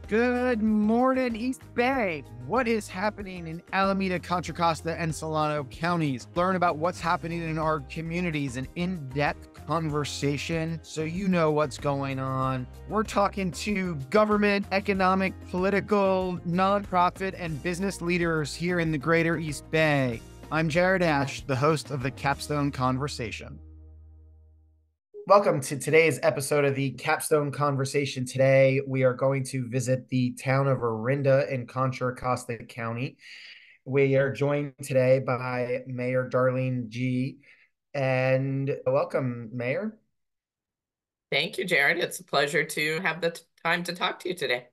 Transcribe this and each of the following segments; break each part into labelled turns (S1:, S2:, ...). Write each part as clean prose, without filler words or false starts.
S1: Good morning, East Bay. What is happening in Alameda, Contra Costa, and Solano counties? Learn about what's happening in our communities, an in-depth conversation so you know what's going on. We're talking to government, economic, political, nonprofit, and business leaders here in the greater East Bay. I'm Jared Asch, the host of the Capstone Conversation. Welcome to today's episode of the Capstone Conversation. Today, we are going to visit the town of Orinda in Contra Costa County. We are joined today by Mayor Darlene Gee. And welcome, Mayor.
S2: Thank you, Jared. It's a pleasure to have the time to talk to you today.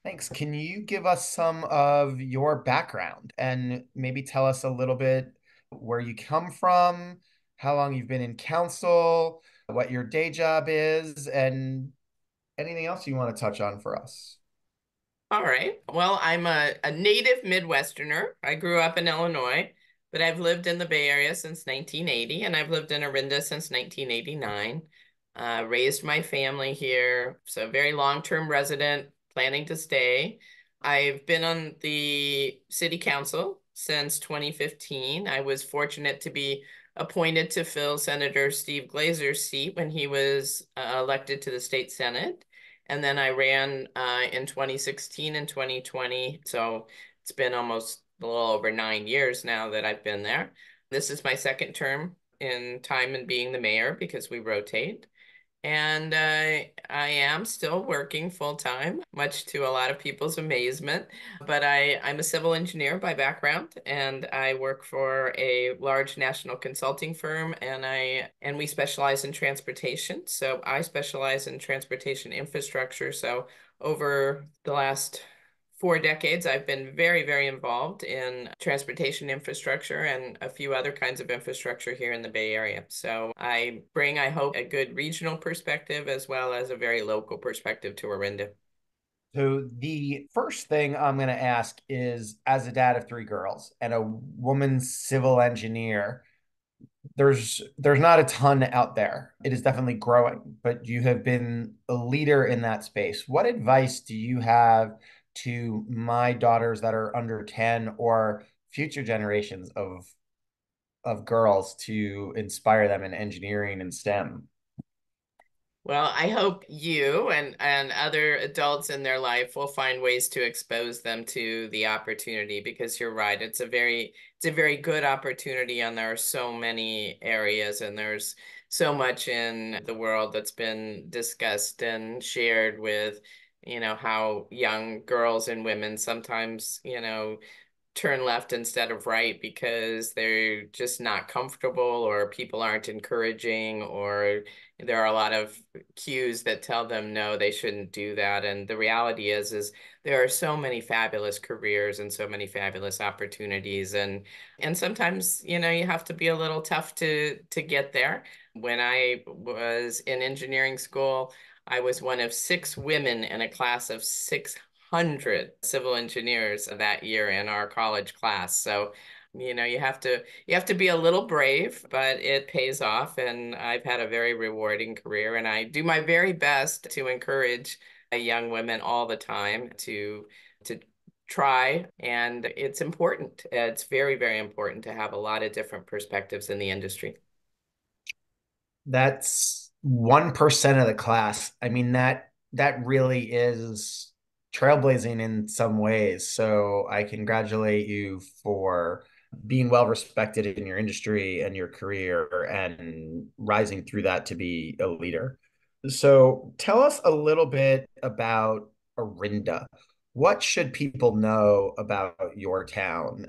S1: Thanks. Can you give us some of your background and maybe tell us a little bit where you come from, how long you've been in council, what your day job is, and anything else you want to touch on for us?
S2: All right. Well, I'm a native Midwesterner. I grew up in Illinois, but I've lived in the Bay Area since 1980, and I've lived in Orinda since 1989. Raised my family here, so very long-term resident, planning to stay. I've been on the city council since 2015. I was fortunate to be appointed to fill Senator Steve Glazer's seat when he was elected to the state Senate. And then I ran in 2016 and 2020. So it's been almost a little over 9 years now that I've been there. This is my second term in time in being the mayor because we rotate. And I am still working full time, much to a lot of people's amazement. But I'm a civil engineer by background, and I work for a large national consulting firm, and we specialize in transportation. So I specialize in transportation infrastructure. So over the last 4 decades, I've been very, very involved in transportation infrastructure and a few other kinds of infrastructure here in the Bay Area. So I bring, I hope, a good regional perspective as well as a very local perspective to Orinda.
S1: So the first thing I'm going to ask is, as a dad of three girls and a woman civil engineer, there's not a ton out there. It is definitely growing, but you have been a leader in that space. What advice do you have to my daughters that are under 10 or future generations of girls to inspire them in engineering and STEM?
S2: Well, I hope you and other adults in their life will find ways to expose them to the opportunity because you're right. It's a very good opportunity and there are so many areas and there's so much in the world that's been discussed and shared with, how young girls and women sometimes, turn left instead of right because they're just not comfortable or people aren't encouraging or there are a lot of cues that tell them no, they shouldn't do that. And the reality is there are so many fabulous careers and so many fabulous opportunities and sometimes, you have to be a little tough to get there. When I was in engineering school, I was one of 6 women in a class of 600 civil engineers that year in our college class. So, you have to be a little brave, but it pays off. And I've had a very rewarding career, and I do my very best to encourage young women all the time to try. And it's important. It's very, very important to have a lot of different perspectives in the industry.
S1: That's 1% of the class. I mean, that really is trailblazing in some ways. So I congratulate you for being well respected in your industry and your career and rising through that to be a leader. So tell us a little bit about Orinda. What should people know about your town?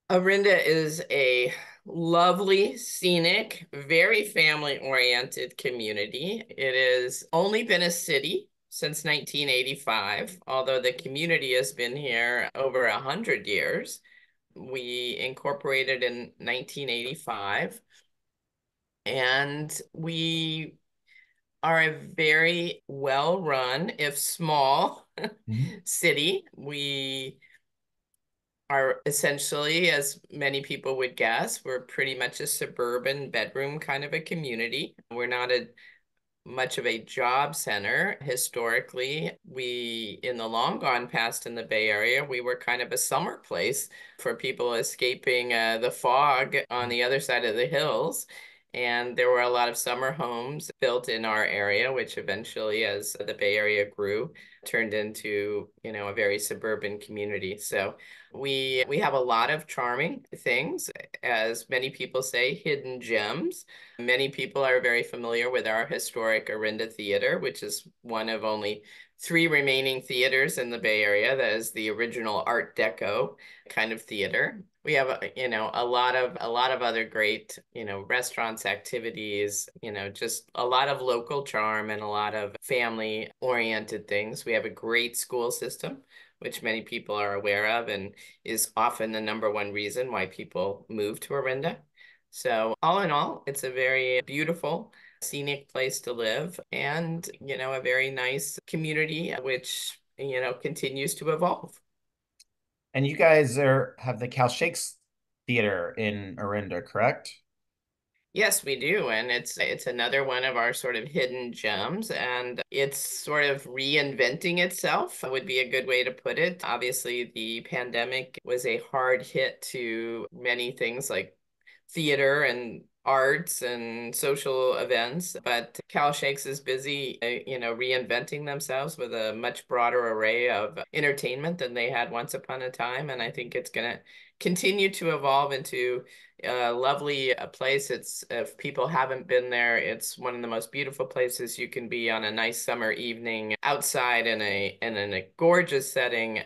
S2: Orinda is a lovely, scenic, very family-oriented community. It has only been a city since 1985, although the community has been here over 100 years. We incorporated in 1985, and we are a very well-run, if small,
S1: Mhm.
S2: city. We are essentially, as many people would guess, we're pretty much a suburban bedroom kind of a community. We're not a much of a job center. Historically, we, in the long gone past in the Bay Area, we were kind of a summer place for people escaping the fog on the other side of the hills. And there were a lot of summer homes built in our area, which eventually, as the Bay Area grew, turned into, a very suburban community. So we have a lot of charming things, as many people say, hidden gems. Many people are very familiar with our historic Orinda Theater, which is one of only three remaining theaters in the Bay Area. That is the original Art Deco kind of theater. We have, a lot of other great, restaurants, activities, just a lot of local charm and a lot of family oriented things. We have a great school system, which many people are aware of and is often the number one reason why people move to Orinda. So all in all, it's a very beautiful, scenic place to live and, a very nice community, which, continues to evolve.
S1: And you guys have the Cal Shakes Theater in Orinda, correct?
S2: Yes, we do. And it's another one of our sort of hidden gems. And it's sort of reinventing itself, would be a good way to put it. Obviously, the pandemic was a hard hit to many things like theater and arts and social events, but Cal Shakes is busy, reinventing themselves with a much broader array of entertainment than they had once upon a time. And I think it's going to continue to evolve into a lovely place. It's, if people haven't been there, it's one of the most beautiful places you can be on a nice summer evening outside in a gorgeous setting,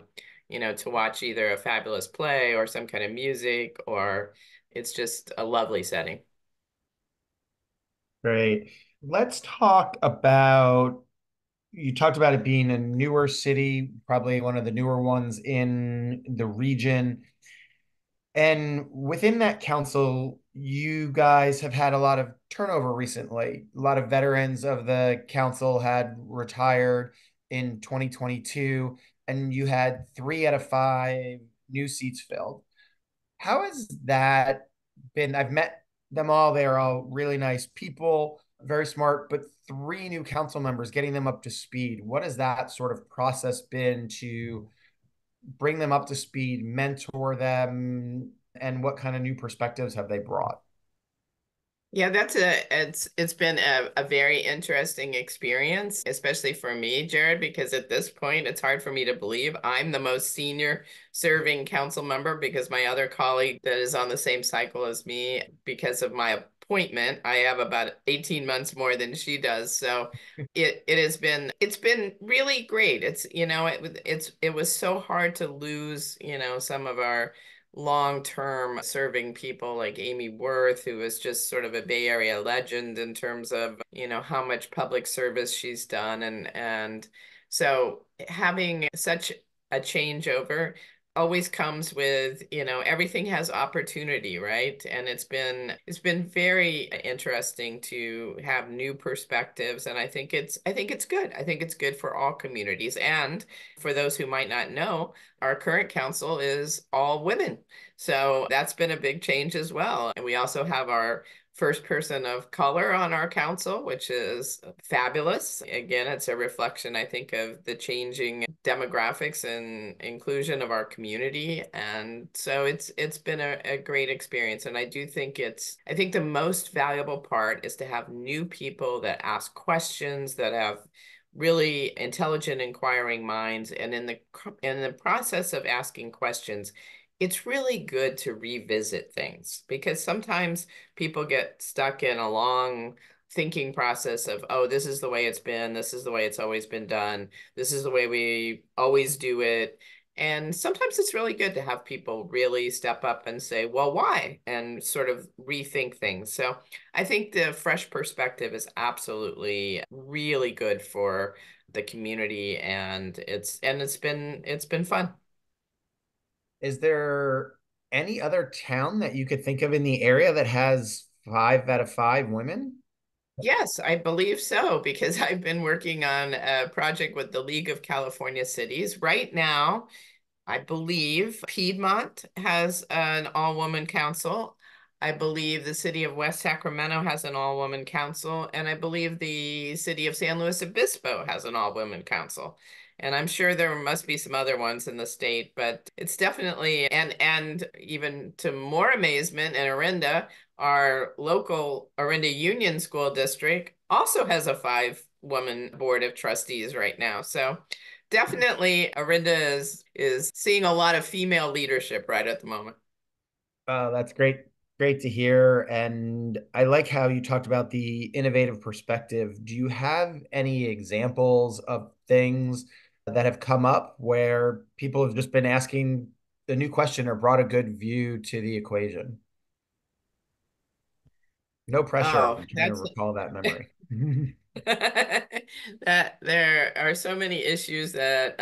S2: to watch either a fabulous play or some kind of music, or it's just a lovely setting.
S1: Great. Let's talk about, you talked about it being a newer city, probably one of the newer ones in the region. And within that council, you guys have had a lot of turnover recently. A lot of veterans of the council had retired in 2022, and you had 3 out of 5 new seats filled. How has that been? I've met them all. They are all really nice people, very smart, but 3 new council members, getting them up to speed. What has that sort of process been to bring them up to speed, mentor them, and what kind of new perspectives have they brought?
S2: Yeah, it's been a very interesting experience, especially for me, Jared, because at this point it's hard for me to believe I'm the most senior serving council member, because my other colleague that is on the same cycle as me, because of my appointment, I have about 18 months more than she does. So it's been really great. It was so hard to lose, some of our long-term serving people like Amy Worth, who is just sort of a Bay Area legend in terms of, how much public service she's done. And so having such a changeover always comes with, everything has opportunity, right? And it's been very interesting to have new perspectives. And I think it's good. I think it's good for all communities. And for those who might not know, our current council is all women. So that's been a big change as well. And we also have our first person of color on our council, which is fabulous. Again, it's a reflection, I think, of the changing demographics and inclusion of our community. And so it's been a great experience. And I think the most valuable part is to have new people that ask questions, that have really intelligent, inquiring minds. And in the process of asking questions, it's really good to revisit things, because sometimes people get stuck in a long thinking process of, oh, this is the way it's been, this is the way it's always been done, this is the way we always do it. And sometimes it's really good to have people really step up and say, well, why? And sort of rethink things. So I think the fresh perspective is absolutely really good for the community, and it's been fun.
S1: Is there any other town that you could think of in the area that has 5 out of 5 women?
S2: Yes, I believe so, because I've been working on a project with the League of California Cities. Right now, I believe Piedmont has an all-woman council. I believe the city of West Sacramento has an all-woman council, and I believe the city of San Luis Obispo has an all-woman council. And I'm sure there must be some other ones in the state, but it's definitely, and even to more amazement in Orinda, our local Orinda Union School District also has a five-woman board of trustees right now. So definitely Orinda is seeing a lot of female leadership right at the moment.
S1: That's great. Great to hear. And I like how you talked about the innovative perspective. Do you have any examples of things that have come up where people have just been asking a new question or brought a good view to the equation? No pressure.
S2: Oh,
S1: I'm trying to
S2: that's
S1: recall that memory.
S2: that there are so many issues that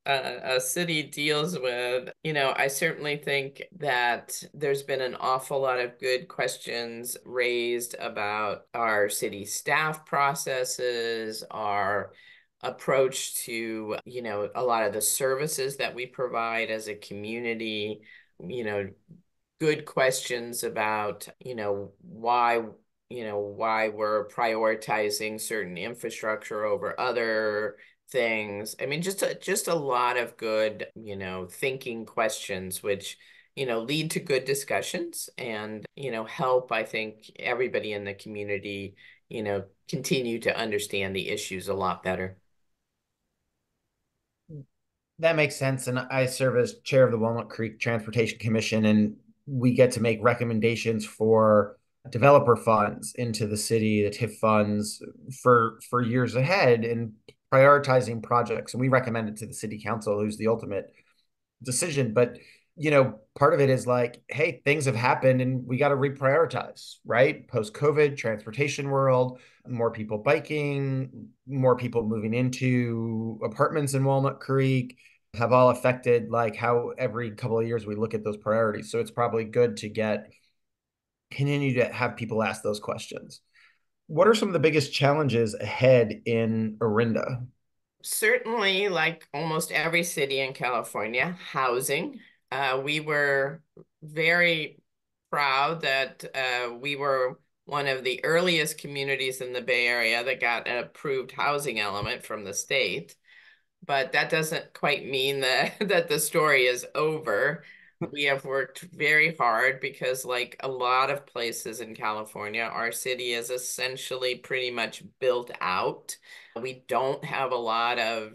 S2: a city deals with. I certainly think that there's been an awful lot of good questions raised about our city staff processes, our approach to, a lot of the services that we provide as a community, you know, good questions about, why we're prioritizing certain infrastructure over other things. I mean, just a lot of good, thinking questions, which, lead to good discussions and, help, I think, everybody in the community, continue to understand the issues a lot better.
S1: That makes sense. And I serve as chair of the Walnut Creek Transportation Commission, and we get to make recommendations for developer funds into the city, the TIF funds for years ahead and prioritizing projects. And we recommend it to the city council, who's the ultimate decision. But part of it is like, hey, things have happened and we got to reprioritize, right? Post COVID, transportation world, more people biking, more people moving into apartments in Walnut Creek have all affected like how every couple of years we look at those priorities. So it's probably good to continue to have people ask those questions. What are some of the biggest challenges ahead in Orinda?
S2: Certainly, like almost every city in California, housing. We were very proud that we were one of the earliest communities in the Bay Area that got an approved housing element from the state, but that doesn't quite mean that that the story is over. We have worked very hard because, like a lot of places in California, our city is essentially pretty much built out. We don't have a lot of,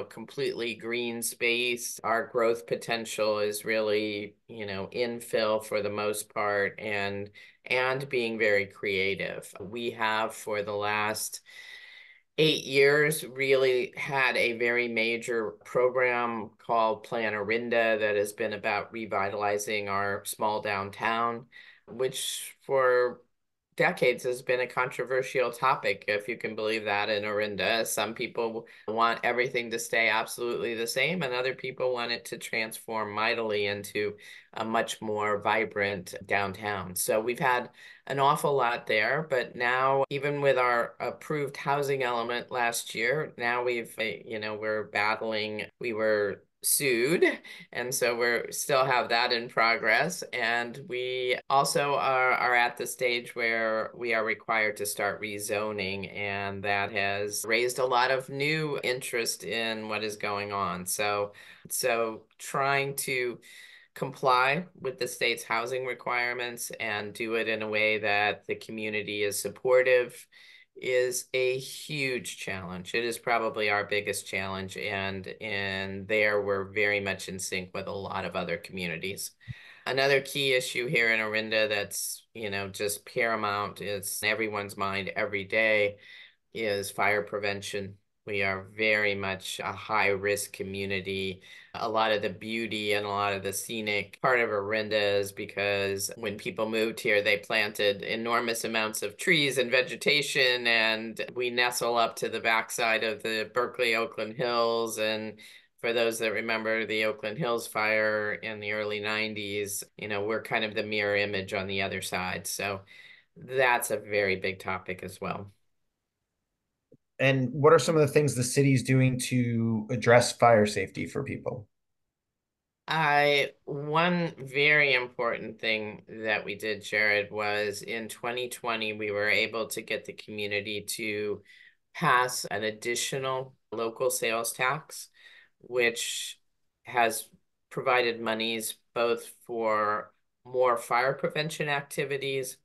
S2: completely green space. Our growth potential is really, infill for the most part and being very creative. We have for the last 8 years really had a very major program called Plan Orinda that has been about revitalizing our small downtown, which for decades has been a controversial topic, if you can believe that, in Orinda. Some people want everything to stay absolutely the same, and other people want it to transform mightily into a much more vibrant downtown. So we've had an awful lot there, but now, even with our approved housing element last year, now we're battling, we were sued, and so we're still have that in progress. And we also are at the stage where we are required to start rezoning, and that has raised a lot of new interest in what is going on. So trying to comply with the state's housing requirements and do it in a way that the community is supportive is a huge challenge. It is probably our biggest challenge, and there we're very much in sync with a lot of other communities. Another key issue here in Orinda that's, just paramount, is everyone's mind every day, is fire prevention. We are very much a high risk community. A lot of the beauty and a lot of the scenic part of Orinda is because when people moved here, they planted enormous amounts of trees and vegetation, and we nestle up to the backside of the Berkeley Oakland Hills. And for those that remember the Oakland Hills fire in the early 90s, we're kind of the mirror image on the other side. So that's a very big topic as well.
S1: And what are some of the things the city's doing to address fire safety for people?
S2: One very important thing that we did, Jared, was in 2020, we were able to get the community to pass an additional local sales tax, which has provided monies both for more fire prevention activities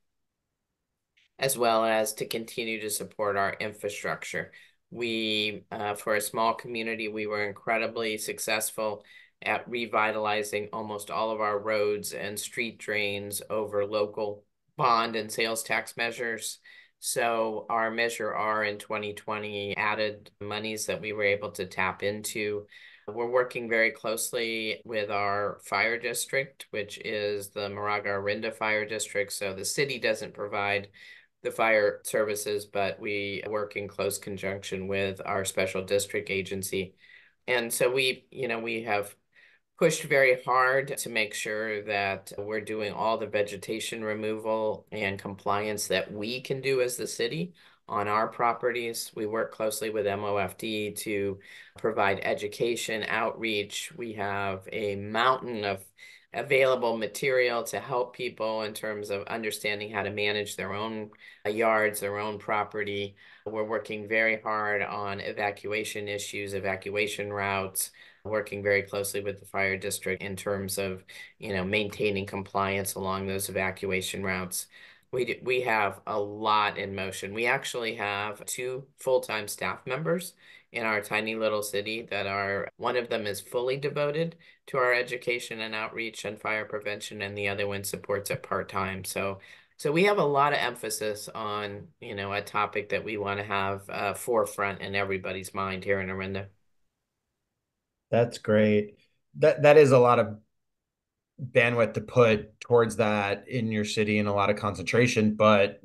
S2: as well as to continue to support our infrastructure. For a small community, we were incredibly successful at revitalizing almost all of our roads and street drains over local bond and sales tax measures. So our Measure R in 2020 added monies that we were able to tap into. We're working very closely with our fire district, which is the Moraga Orinda Fire District. So the city doesn't provide the fire services, but we work in close conjunction with our special district agency. And so we have pushed very hard to make sure that we're doing all the vegetation removal and compliance that we can do as the city on our properties. We work closely with MOFD to provide education, outreach. We have a mountain of available material to help people in terms of understanding how to manage their own yards, their own property. We're working very hard on evacuation issues, evacuation routes, working very closely with the fire district in terms of, maintaining compliance along those evacuation routes. We have a lot in motion. We actually have two full-time staff members in our tiny little city one of them is fully devoted to our education and outreach and fire prevention, and the other one supports it part-time. So we have a lot of emphasis on, a topic that we want to have forefront in everybody's mind here in Orinda.
S1: That's great. That is a lot of bandwidth to put towards that in your city and a lot of concentration, but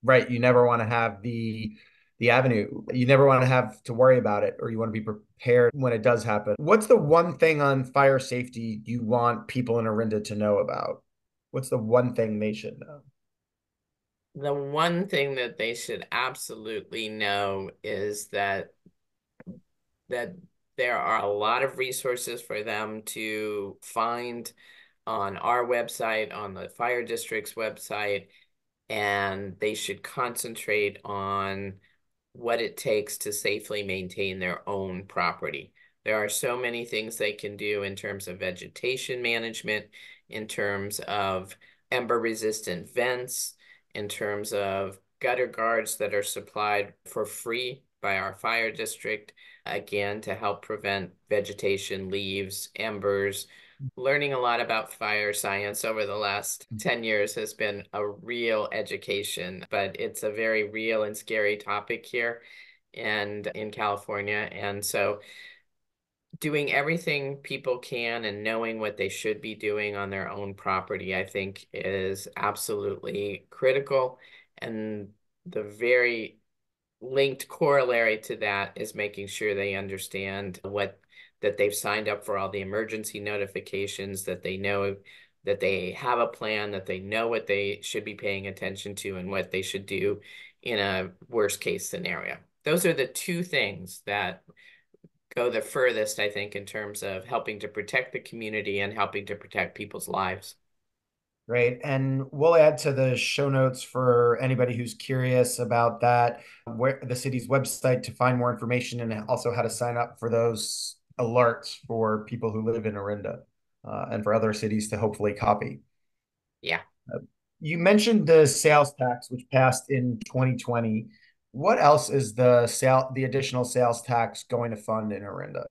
S1: right, you never want to have the avenue. You never want to have to worry about it, or you want to be prepared when it does happen. What's the one thing on fire safety you want people in Orinda to know about? What's the one thing they should know?
S2: The one thing that they should absolutely know is that there are a lot of resources for them to find on our website, on the fire district's website, and they should concentrate on what it takes to safely maintain their own property. There are so many things they can do in terms of vegetation management, in terms of ember resistant vents, in terms of gutter guards that are supplied for free by our fire district, again, to help prevent vegetation, leaves, embers. Learning a lot about fire science over the last 10 years has been a real education, but it's a very real and scary topic here and in California. And so doing everything people can and knowing what they should be doing on their own property, I think is absolutely critical. And the very linked corollary to that is making sure they understand that they've signed up for all the emergency notifications, that they know that they have a plan, that they know what they should be paying attention to and what they should do in a worst case scenario. Those are the two things that go the furthest, I think, in terms of helping to protect the community and helping to protect people's lives.
S1: Great. And we'll add to the show notes for anybody who's curious about that, where the city's website to find more information and also how to sign up for those alerts for people who live in Orinda and for other cities to hopefully copy.
S2: Yeah.
S1: You mentioned the sales tax, which passed in 2020. What else is the additional sales tax going to fund in Orinda?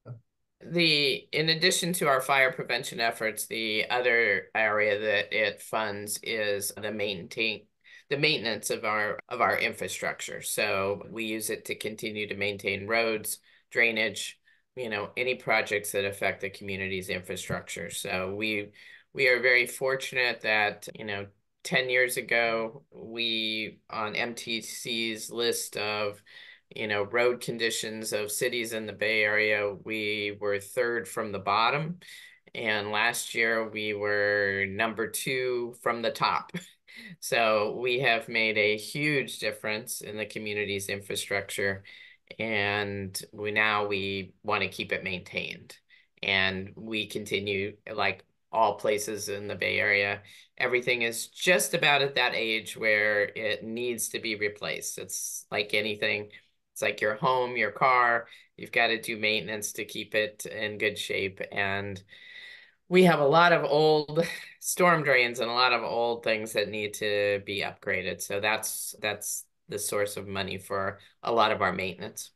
S2: In addition to our fire prevention efforts, the other area that it funds is the maintenance of our infrastructure. So we use it to continue to maintain roads, drainage, any projects that affect the community's infrastructure. So we are very fortunate that, 10 years ago, we on MTC's list of road conditions of cities in the Bay Area, we were third from the bottom. And last year we were number two from the top. So we have made a huge difference in the community's infrastructure, and we want to keep it maintained. And we continue, like all places in the Bay Area, everything is just about at that age where it needs to be replaced. It's like anything. It's like your home, your car, you've got to do maintenance to keep it in good shape. And we have a lot of old storm drains and a lot of old things that need to be upgraded. So that's the source of money for a lot of our maintenance.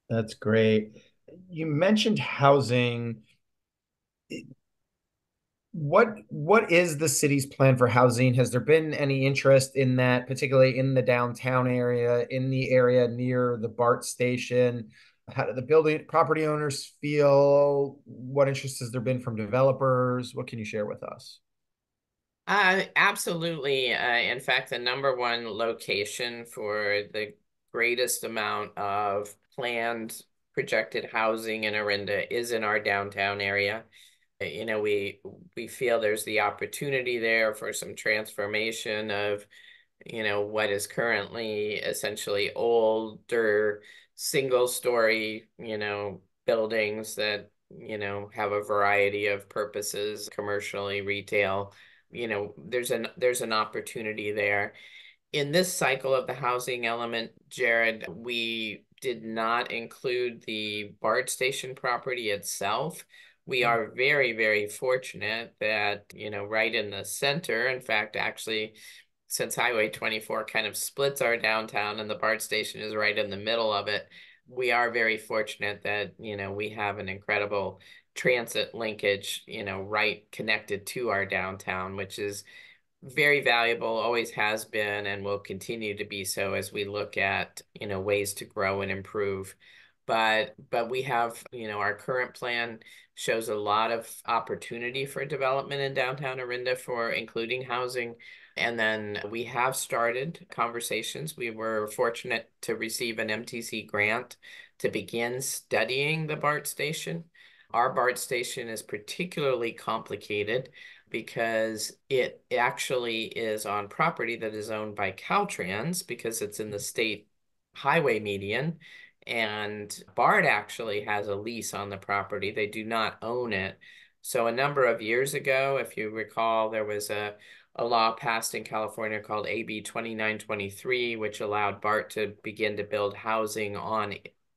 S1: That's great. You mentioned housing. What is the city's plan for housing? Has there been any interest in that, particularly in the downtown area, in the area near the BART station? How do the building property owners feel? What interest has there been from developers? What can you share with us?
S2: Absolutely. In fact, the number one location for the greatest amount of planned projected housing in Orinda is in our downtown area. We feel there's the opportunity there for some transformation of what is currently essentially older single story, buildings that, have a variety of purposes, commercially, retail. There's an opportunity there. In this cycle of the housing element, Jared, we did not include the BART station property itself. We are very, very fortunate that, right in the center, in fact, actually, since Highway 24 kind of splits our downtown and the BART station is right in the middle of it, we are very fortunate that, we have an incredible transit linkage, right connected to our downtown, which is very valuable, always has been, and will continue to be so as we look at, ways to grow and improve. But we have, our current plan shows a lot of opportunity for development in downtown Orinda for including housing. And then we have started conversations. We were fortunate to receive an MTC grant to begin studying the BART station. Our BART station is particularly complicated because it actually is on property that is owned by Caltrans because it's in the state highway median. And BART actually has a lease on the property. They do not own it. So a number of years ago, if you recall, there was a law passed in California called AB 2923, which allowed BART to begin to build housing on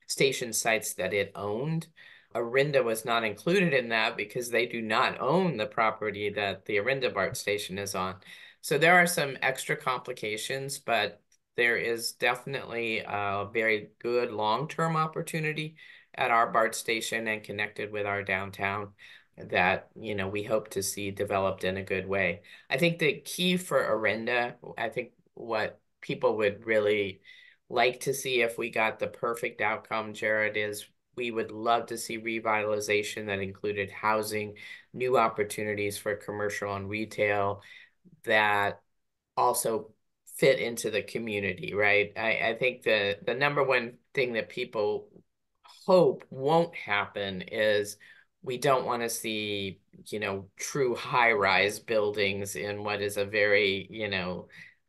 S2: station sites that it owned. Orinda was not included in that because they do not own the property that the Orinda BART station is on. So there are some extra complications, but there is definitely a very good long-term opportunity at our BART station and connected with our downtown that, we hope to see developed in a good way. I think the key for Orinda, I think what people would really like to see if we got the perfect outcome, Jared, is we would love to see revitalization that included housing, new opportunities for commercial and retail that also fit into the community, right? I think the number one thing that people hope won't happen is we don't want to see, true high-rise buildings in what is a very,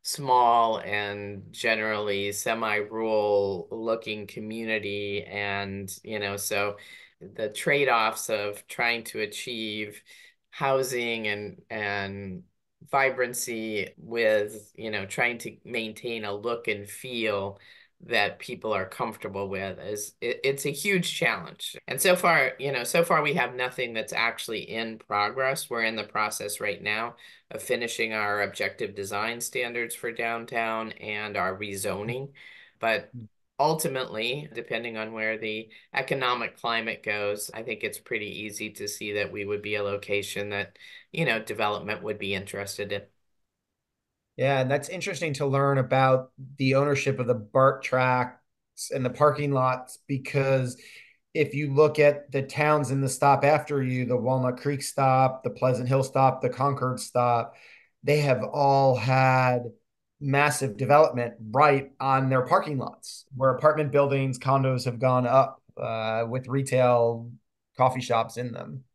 S2: small and generally semi-rural looking community. And, so the trade-offs of trying to achieve housing and vibrancy with, trying to maintain a look and feel that people are comfortable with it's a huge challenge. And so far we have nothing that's actually in progress. We're in the process right now of finishing our objective design standards for downtown and our rezoning. But ultimately, depending on where the economic climate goes, I think it's pretty easy to see that we would be a location that, development would be interested in.
S1: Yeah, and that's interesting to learn about the ownership of the BART tracks and the parking lots because if you look at the towns in the stop after you, the Walnut Creek stop, the Pleasant Hill stop, the Concord stop, they have all had massive development right on their parking lots where apartment buildings, condos have gone up with retail coffee shops in them.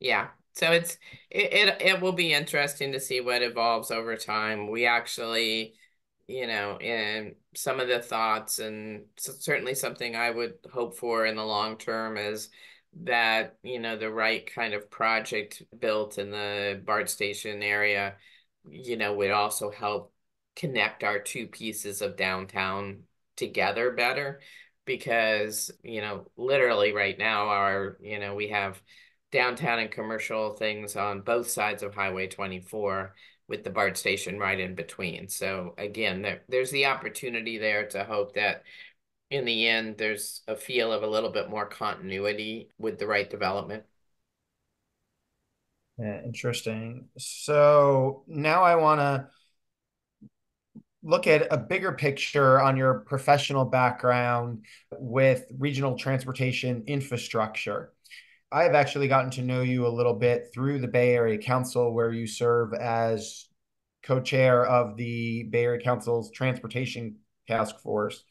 S2: Yeah. So it will be interesting to see what evolves over time. We actually and some of the thoughts, and certainly something I would hope for in the long term is that, the right kind of project built in the BART station area, would also help connect our two pieces of downtown together better. Because, literally right now we have downtown and commercial things on both sides of Highway 24 with the BART station right in between. So again, there's the opportunity there to hope that in the end, there's a feel of a little bit more continuity with the right development.
S1: Yeah, interesting. So now I want to look at a bigger picture on your professional background with regional transportation infrastructure. I have actually gotten to know you a little bit through the Bay Area Council, where you serve as co-chair of the Bay Area Council's Transportation Task Force.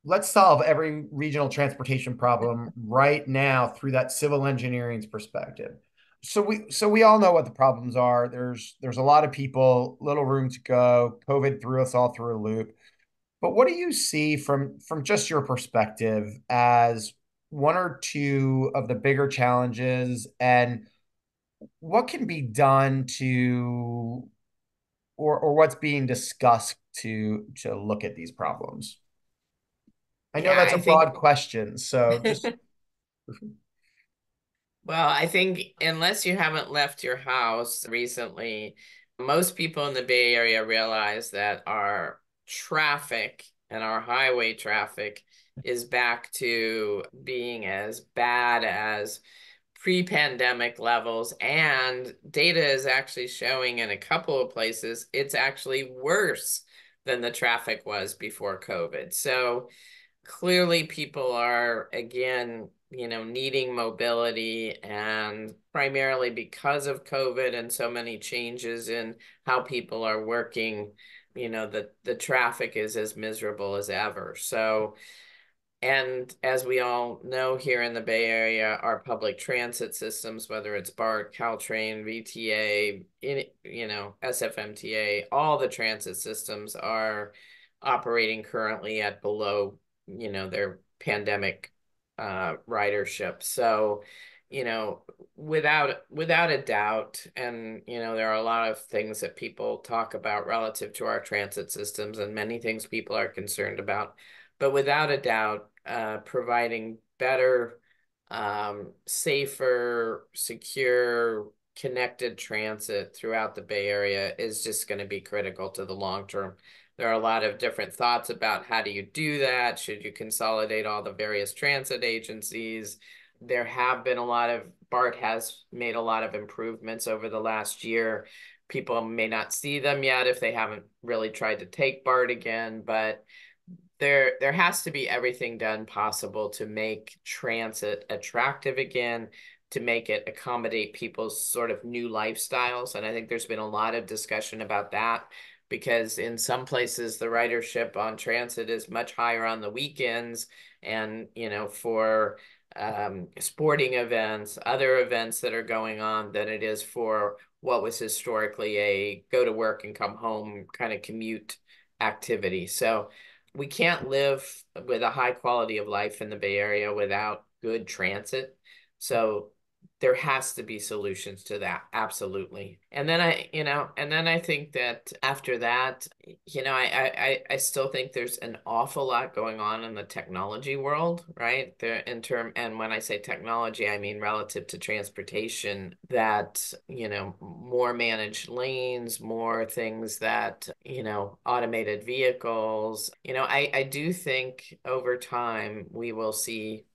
S1: Let's solve every regional transportation problem right now through that civil engineering's perspective. So we all know what the problems are. There's a lot of people, little room to go. COVID threw us all through a loop. But what do you see from just your perspective as one or two of the bigger challenges, and what can be done to, or what's being discussed to look at these problems? I know
S2: Yeah,
S1: that's a
S2: I think
S1: broad question, so just
S2: Well, I think unless you haven't left your house recently, most people in the Bay Area realize that our traffic and our highway traffic is back to being as bad as pre-pandemic levels. And data is actually showing in a couple of places it's actually worse than the traffic was before COVID. So clearly people are again, needing mobility, and primarily because of COVID and so many changes in how people are working, the traffic is as miserable as ever. So, and as we all know, here in the Bay Area, our public transit systems, whether it's BART, Caltrain, VTA, SFMTA, all the transit systems are operating currently at below, their pandemic ridership. So, without a doubt, and there are a lot of things that people talk about relative to our transit systems, and many things people are concerned about. But without a doubt, providing better, safer, secure, connected transit throughout the Bay Area is just going to be critical to the long term. There are a lot of different thoughts about how do you do that? Should you consolidate all the various transit agencies? There have been a lot of, BART has made a lot of improvements over the last year. People may not see them yet if they haven't really tried to take BART again, but there has to be everything done possible to make transit attractive again, to make it accommodate people's sort of new lifestyles. And I think there's been a lot of discussion about that, because in some places the ridership on transit is much higher on the weekends, and for sporting events, other events that are going on, than it is for what was historically a go to work and come home kind of commute activity. So we can't live with a high quality of life in the Bay Area without good transit. So there has to be solutions to that. Absolutely. And then I think that after that, I still think there's an awful lot going on in the technology world, right? And when I say technology, I mean relative to transportation, that, more managed lanes, more things that, automated vehicles. I do think over time we will see,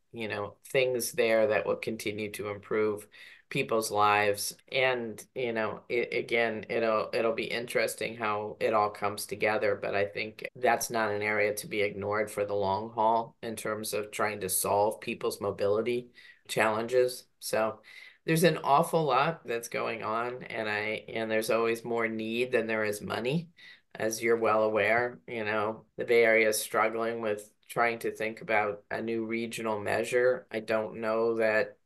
S2: things there that will continue to improve people's lives. And again, it'll be interesting how it all comes together, but I think that's not an area to be ignored for the long haul in terms of trying to solve people's mobility challenges. So there's an awful lot that's going on, and there's always more need than there is money. As you're well aware, the Bay Area is struggling with trying to think about a new regional measure. I don't know that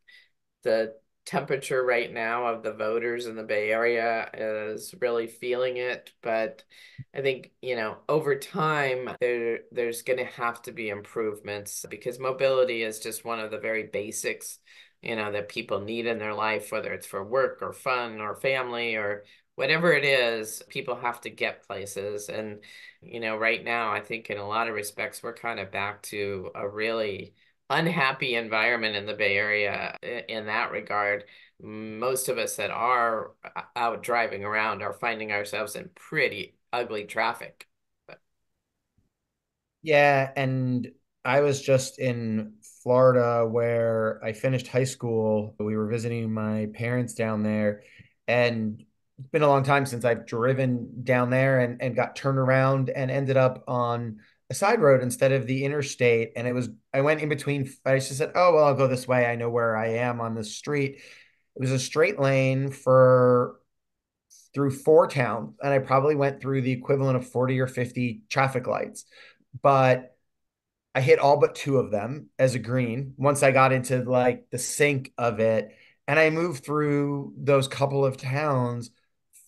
S2: the temperature right now of the voters in the Bay Area is really feeling it. But I think, over time, there's going to have to be improvements because mobility is just one of the very basics, that people need in their life, whether it's for work or fun or family or whatever it is, people have to get places. And, right now, I think in a lot of respects, we're kind of back to a really unhappy environment in the Bay Area in that regard. Most of us that are out driving around are finding ourselves in pretty ugly traffic.
S1: Yeah, and I was just in Florida where I finished high school. We were visiting my parents down there, and it's been a long time since I've driven down there and got turned around and ended up on a side road instead of the interstate. And I went in between, I just said, oh, well, I'll go this way. I know where I am on the street. It was a straight lane for through four towns, and I probably went through the equivalent of 40 or 50 traffic lights. But I hit all but two of them as a green once I got into like the sync of it. And I moved through those couple of towns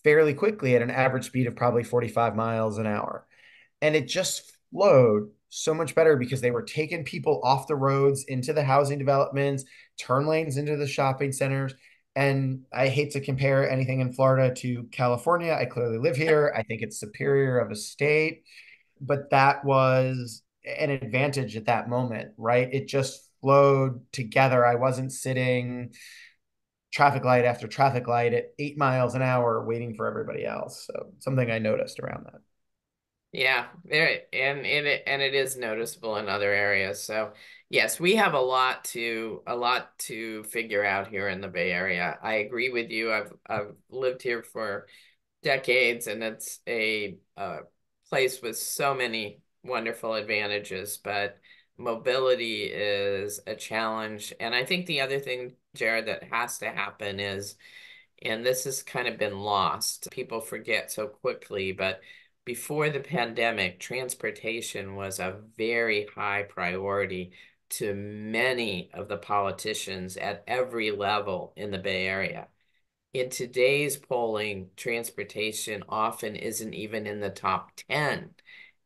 S1: fairly quickly at an average speed of probably 45 miles an hour. And it just flowed so much better because they were taking people off the roads into the housing developments, turn lanes into the shopping centers. And I hate to compare anything in Florida to California. I clearly live here. I think it's superior of a state, but that was an advantage at that moment, right? It just flowed together. I wasn't sitting traffic light after traffic light at 8 miles an hour waiting for everybody else. So something I noticed around that.
S2: Yeah, it is noticeable in other areas. So yes, we have a lot to figure out here in the Bay Area. I agree with you. I've lived here for decades, and it's a place with so many wonderful advantages, but mobility is a challenge. And I think the other thing, Jared, that has to happen is, and this has kind of been lost, people forget so quickly, but before the pandemic, transportation was a very high priority to many of the politicians at every level in the Bay Area. In today's polling, transportation often isn't even in the top 10.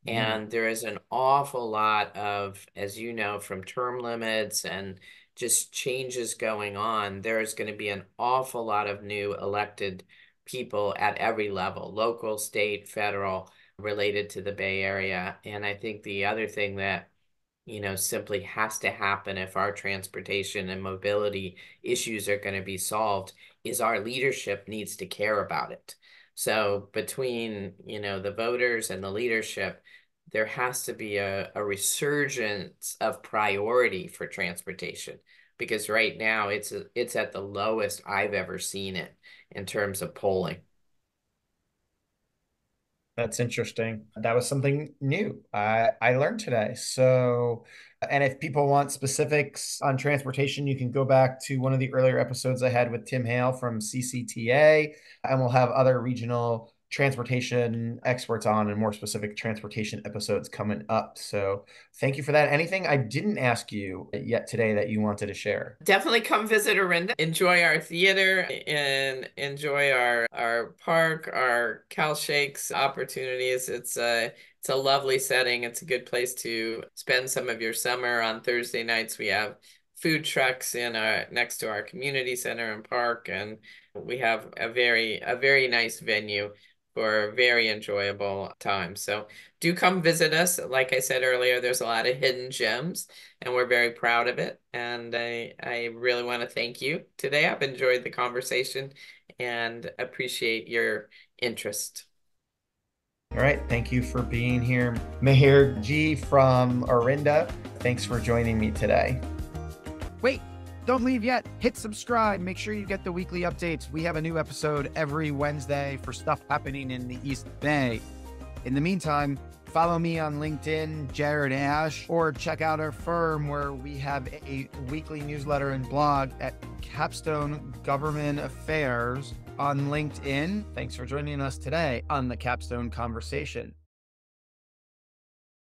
S1: Mm.
S2: And there is an awful lot of, as you know, from term limits and just changes going on, there's going to be an awful lot of new elected people at every level, local, state, federal, related to the Bay Area. And I think the other thing that simply has to happen if our transportation and mobility issues are going to be solved is our leadership needs to care about it. So between, the voters and the leadership, there has to be a resurgence of priority for transportation because right now it's at the lowest I've ever seen it in terms of polling.
S1: That's interesting. That was something new I learned today. So, and if people want specifics on transportation, you can go back to one of the earlier episodes I had with Tim Hale from CCTA, and we'll have other regional transportation experts on and more specific transportation episodes coming up. So, thank you for that. Anything I didn't ask you yet today that you wanted to share?
S2: Definitely come visit Orinda. Enjoy our theater and enjoy our park, our Cal Shakes opportunities. It's a lovely setting. It's a good place to spend some of your summer. On Thursday nights, we have food trucks in our next to our community center and park, and we have a very nice venue for a very enjoyable time. So do come visit us. Like I said earlier, there's a lot of hidden gems and we're very proud of it. And I really want to thank you today. I've enjoyed the conversation and appreciate your interest.
S1: All right. Thank you for being here. Jared Gee from Orinda. Thanks for joining me today. Wait, don't leave yet. Hit subscribe. Make sure you get the weekly updates. We have a new episode every Wednesday for stuff happening in the East Bay. In the meantime, follow me on LinkedIn, Jared Asch, or check out our firm where we have a weekly newsletter and blog at Capstone Government Affairs on LinkedIn. Thanks for joining us today on the Capstone Conversation.